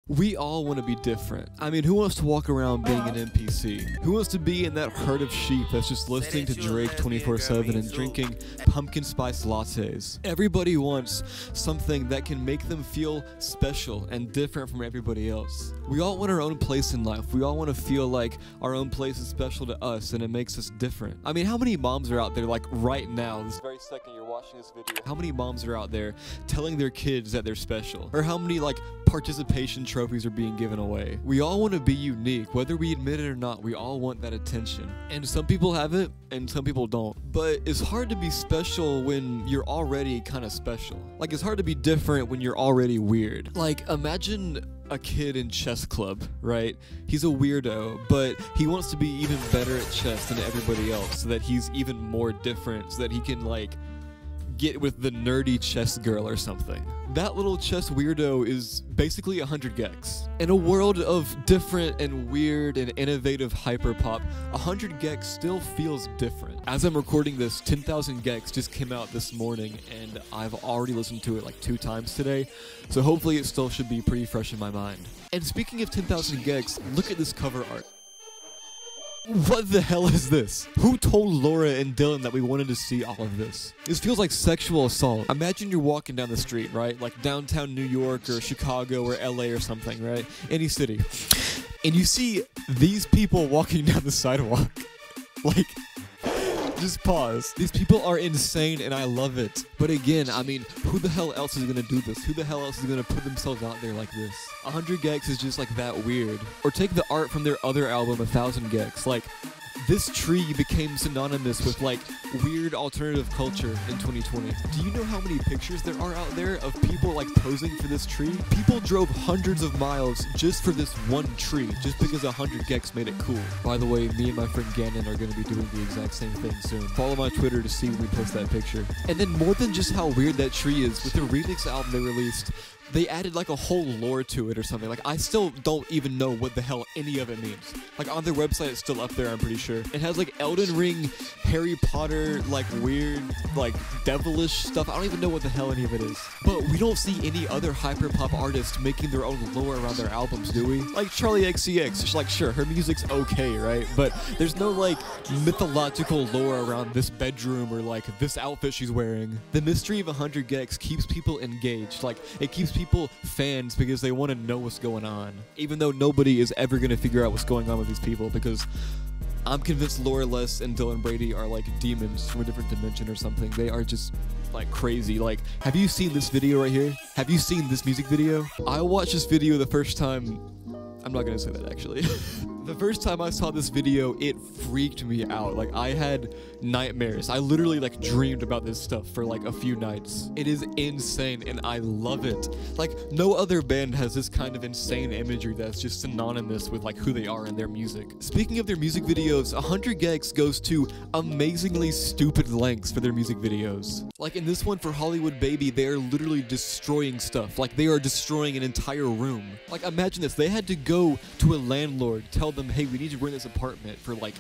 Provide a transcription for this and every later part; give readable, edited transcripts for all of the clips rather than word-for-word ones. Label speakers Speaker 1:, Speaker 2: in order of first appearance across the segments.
Speaker 1: We all want to be different. I mean, who wants to walk around being an NPC? Who wants to be in that herd of sheep that's just listening to Drake 24/7 and drinking pumpkin spice lattes? Everybody wants something that can make them feel special and different from everybody else. We all want our own place in life. We all want to feel like our own place is special to us and it makes us different. I mean, how many moms are out there, like right now, this very second you're watching this video, how many moms are out there telling their kids that they're special? Or how many like participation trophies are being given away? We all want to be unique, whether we admit it or not. We all want that attention, and some people have it and some people don't. But it's hard to be special when you're already kind of special. Like, it's hard to be different when you're already weird. Like, imagine a kid in chess club, right? He's a weirdo, but he wants to be even better at chess than everybody else, so that he's even more different, so that he can like get with the nerdy chess girl or something. That little chess weirdo is basically 100 GECS. In a world of different and weird and innovative hyperpop, 100 GECS still feels different. As I'm recording this, 10,000 GECS just came out this morning, and I've already listened to it like 2 times today, so hopefully it still should be pretty fresh in my mind. And speaking of 10,000 GECS, look at this cover art. What the hell is this? Who told Laura and Dylan that we wanted to see all of this? This feels like sexual assault. Imagine you're walking down the street, right? Like downtown New York or Chicago or LA or something, right? Any city. And you see these people walking down the sidewalk. Like, just pause. These people are insane and I love it. But again, I mean, who the hell else is gonna do this? Who the hell else is gonna put themselves out there like this? 100 GECS is just like that weird. Or take the art from their other album, 1000 GECS. Like, this tree became synonymous with like weird alternative culture in 2020. Do you know how many pictures there are out there of people like posing for this tree? People drove hundreds of miles just for this one tree, just because 100 GECS made it cool. By the way, me and my friend Gannon are going to be doing the exact same thing soon. Follow my Twitter to see when we post that picture. And then more than just how weird that tree is, with the remix album they released, they added like a whole lore to it or something. Like, I still don't even know what the hell any of it means. Like, on their website it's still up there, I'm pretty sure. It has like Elden Ring, Harry Potter, like weird, like devilish stuff. I don't even know what the hell any of it is. But we don't see any other hyperpop artists making their own lore around their albums, do we? Like Charlie XCX, it's like, sure, her music's okay, right? But there's no like mythological lore around this bedroom or like this outfit she's wearing. The mystery of 100 GECS keeps people engaged. Like, it keeps people fans because they want to know what's going on, even though nobody is ever going to figure out what's going on with these people, because I'm convinced Laura Les and Dylan Brady are like demons from a different dimension or something. They are just like crazy. Like, have you seen this video right here? Have you seen this music video? I watched this video the first time. I'm not gonna say that actually. The first time I saw this video, it freaked me out. Like, I had nightmares. I literally like dreamed about this stuff for like a few nights. It is insane and I love it. Like, no other band has this kind of insane imagery that's just synonymous with like who they are in their music. Speaking of their music videos, 100 GECS goes to amazingly stupid lengths for their music videos. Like in this one for Hollywood Baby, they are literally destroying stuff. Like, they are destroying an entire room. Like, imagine this. They had to go to a landlord, tell them, hey, we need to rent this apartment for like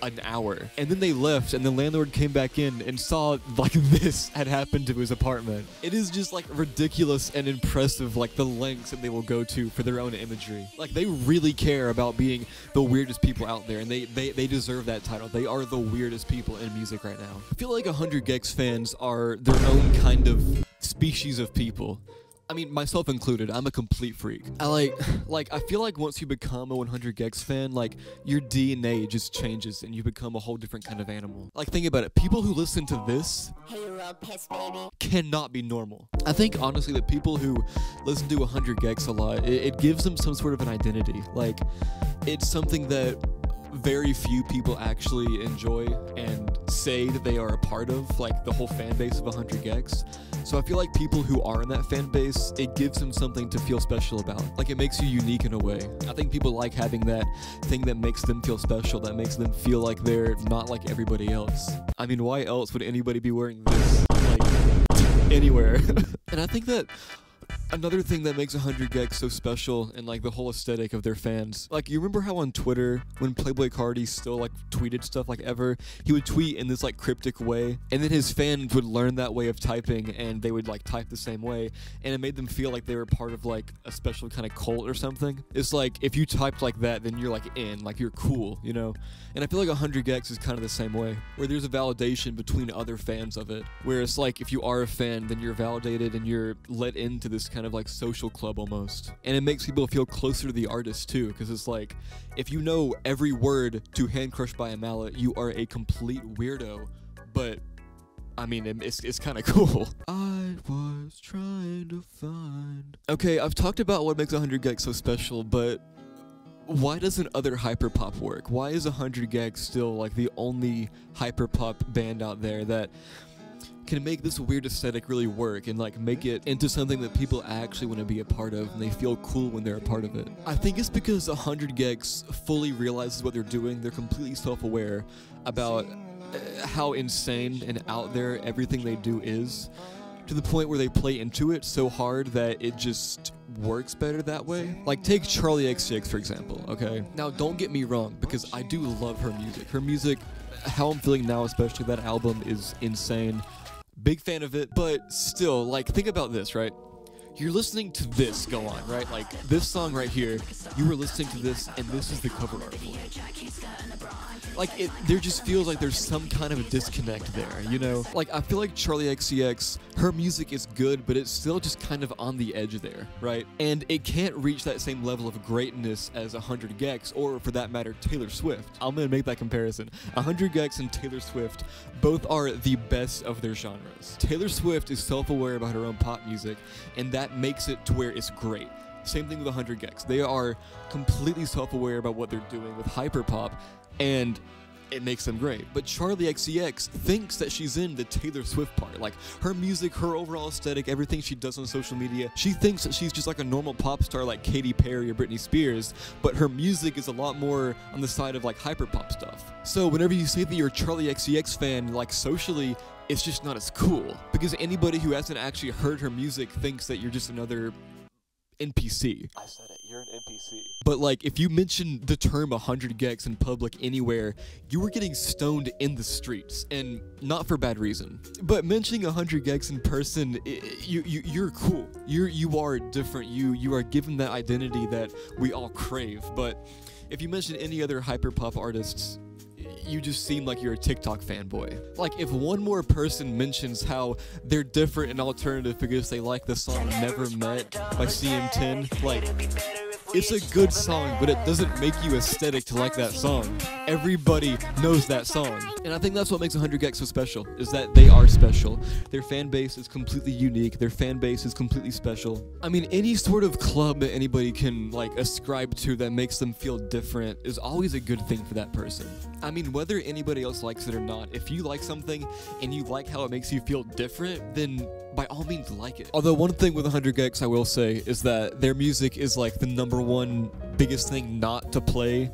Speaker 1: an hour, and then they left and the landlord came back in and saw like this had happened to his apartment. It is just like ridiculous and impressive, like the lengths that they will go to for their own imagery. Like, they really care about being the weirdest people out there, and they deserve that title. They are the weirdest people in music right now. I feel like 100 GECS fans are their own kind of species of people. I mean, myself included, I'm a complete freak. I feel like once you become a 100 GECS fan, like, your DNA just changes and you become a whole different kind of animal. Like, think about it. People who listen to this cannot be normal. I think, honestly, that people who listen to 100 GECS a lot, it gives them some sort of an identity. Like, it's something that very few people actually enjoy and say that they are a part of, like the whole fan base of 100 GECS. So I feel like people who are in that fan base, it gives them something to feel special about. Like, it makes you unique in a way. I think people like having that thing that makes them feel special, that makes them feel like they're not like everybody else. I mean, why else would anybody be wearing this, like, anywhere? And I think that Another thing that makes 100 GECS so special and like the whole aesthetic of their fans. Like, you remember how on Twitter, when Playboy Cardi still like tweeted stuff like ever, he would tweet in this like cryptic way, and then his fans would learn that way of typing and they would like type the same way, and it made them feel like they were part of like a special kind of cult or something. It's like, if you typed like that, then you're like in, like you're cool, you know? And I feel like 100 GECS is kind of the same way, where there's a validation between other fans of it, where it's like, if you are a fan, then you're validated and you're let into this kind of like social club almost. And it makes people feel closer to the artist too, because it's like, if you know every word to Hand Crushed by a Mallet, you are a complete weirdo. But I mean, it's kind of cool. I was trying to find... Okay, I've talked about what makes 100 GECS so special, but why doesn't other hyperpop work? Why is 100 GECS still like the only hyperpop band out there that can make this weird aesthetic really work and like make it into something that people actually want to be a part of and they feel cool when they're a part of it? I think it's because 100 GECS fully realizes what they're doing. They're completely self-aware about how insane and out there everything they do is, to the point where they play into it so hard that it just works better that way. Like, take Charlie XCX for example, okay? Now, don't get me wrong, because I do love her music. Her music, How I'm Feeling Now especially, that album is insane. Big fan of it, but still, like, think about this, right? You're listening to this go on, right? Like, this song right here, you were listening to this, and this is the cover art for it. Like, there just feels like there's some kind of a disconnect there, you know? Like, I feel like Charlie XCX, her music is good, but it's still just kind of on the edge there, right? And it can't reach that same level of greatness as 100 GECS, or for that matter, Taylor Swift. I'm gonna make that comparison. 100 GECS and Taylor Swift both are the best of their genres. Taylor Swift is self-aware about her own pop music, and that makes it to where it's great. Same thing with 100 GECS. They are completely self-aware about what they're doing with hyperpop, and it makes them great. But Charlie XCX thinks that she's in the Taylor Swift part. Like, her music, her overall aesthetic, everything she does on social media, she thinks that she's just like a normal pop star like Katy Perry or Britney Spears, but her music is a lot more on the side of like hyperpop stuff. So whenever you say that you're a Charlie XCX fan, like socially, it's just not as cool. Because anybody who hasn't actually heard her music thinks that you're just another NPC. I said it, you're an NPC. But like, if you mention the term 100 GECS in public anywhere, you were getting stoned in the streets, and not for bad reason. But mentioning 100 GECS in person, you're cool. You are different. You are given that identity that we all crave. But if you mention any other hyperpop artists, you just seem like you're a TikTok fanboy. Like, if one more person mentions how they're different and alternative because they like the song Never Met by CM10, like, it's a good song, but it doesn't make you aesthetic to like that song. Everybody knows that song. And I think that's what makes 100 GECS so special, is that they are special. Their fan base is completely unique. Their fan base is completely special. I mean, any sort of club that anybody can, like, ascribe to that makes them feel different is always a good thing for that person. I mean, whether anybody else likes it or not, if you like something and you like how it makes you feel different, then by all means like it. Although one thing with 100 GECS I will say is that their music is like the #1 biggest thing not to play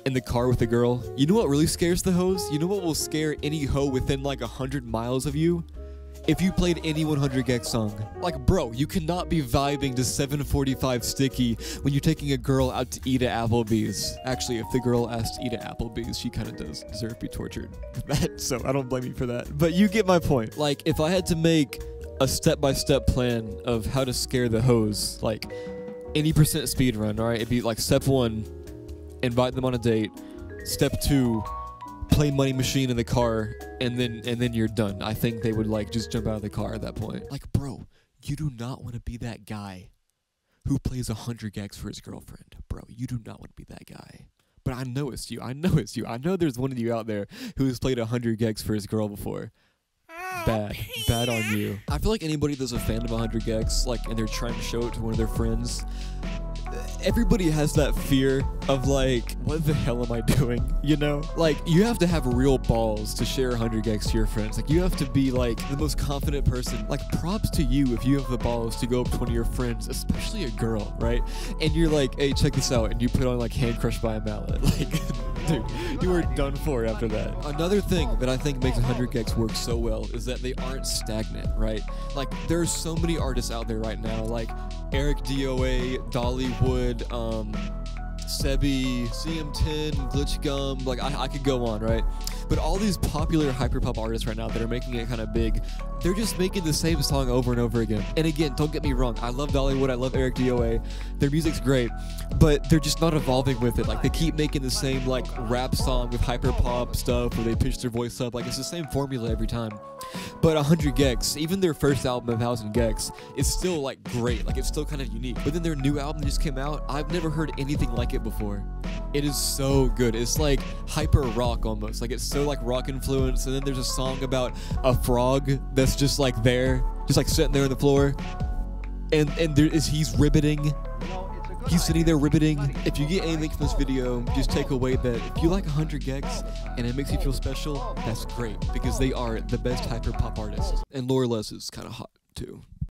Speaker 1: in the car with a girl. You know what really scares the hoes? You know what will scare any hoe within like 100 miles of you? If you played any 100 GECS song. Like, bro, you cannot be vibing to 745 Sticky when you're taking a girl out to eat at Applebee's. Actually, if the girl asked to eat at Applebee's, she kind of does deserve to be tortured for that, so I don't blame you for that. But you get my point. Like, if I had to make a step-by-step plan of how to scare the hoes, like any percent speed run, alright? It'd be like step 1, invite them on a date. Step 2, play Money Machine in the car, and then you're done. I think they would like just jump out of the car at that point. Like, bro, you do not want to be that guy who plays 100 GECS for his girlfriend. Bro, you do not want to be that guy. But I know it's you. I know it's you. I know there's one of you out there who has played 100 GECS for his girl before. Bad on you. I feel like anybody that's a fan of 100 GECS, like, and they're trying to show it to one of their friends, everybody has that fear of like, what the hell am I doing? You know? Like, you have to have real balls to share 100 GECS to your friends. Like, you have to be like the most confident person. Like, props to you if you have the balls to go up to one of your friends, especially a girl, right? And you're like, hey, check this out, and you put on like Hand Crushed by a Mallet. Like, Dude, you were done for after that. Another thing that I think makes 100 GECS work so well is that they aren't stagnant, right? Like, there's so many artists out there right now, like Eric DOA, Dollywood, Sebi, CM10, Glitch Gum, like I could go on, right? But all these popular hyperpop artists right now that are making it kind of big, they're just making the same song over and over again. And again, don't get me wrong, I love Dollywood, I love Eric DOA, their music's great, but they're just not evolving with it. Like, they keep making the same, like, rap song with hyperpop stuff where they pitch their voice up, like, it's the same formula every time. But 100 GECS, even their first album, 1000 GECS, is still, like, great, like, it's still kind of unique. But then their new album just came out, I've never heard anything like it before. It is so good. It's like hyper rock almost. Like, it's so like rock influence. And then there's a song about a frog that's just like there, just like sitting there on the floor. And he's ribbiting. He's sitting there ribbiting. If you get anything from this video, just take away that if you like 100 GECS and it makes you feel special, that's great, because they are the best hyper pop artists. And Laura Les is kind of hot too.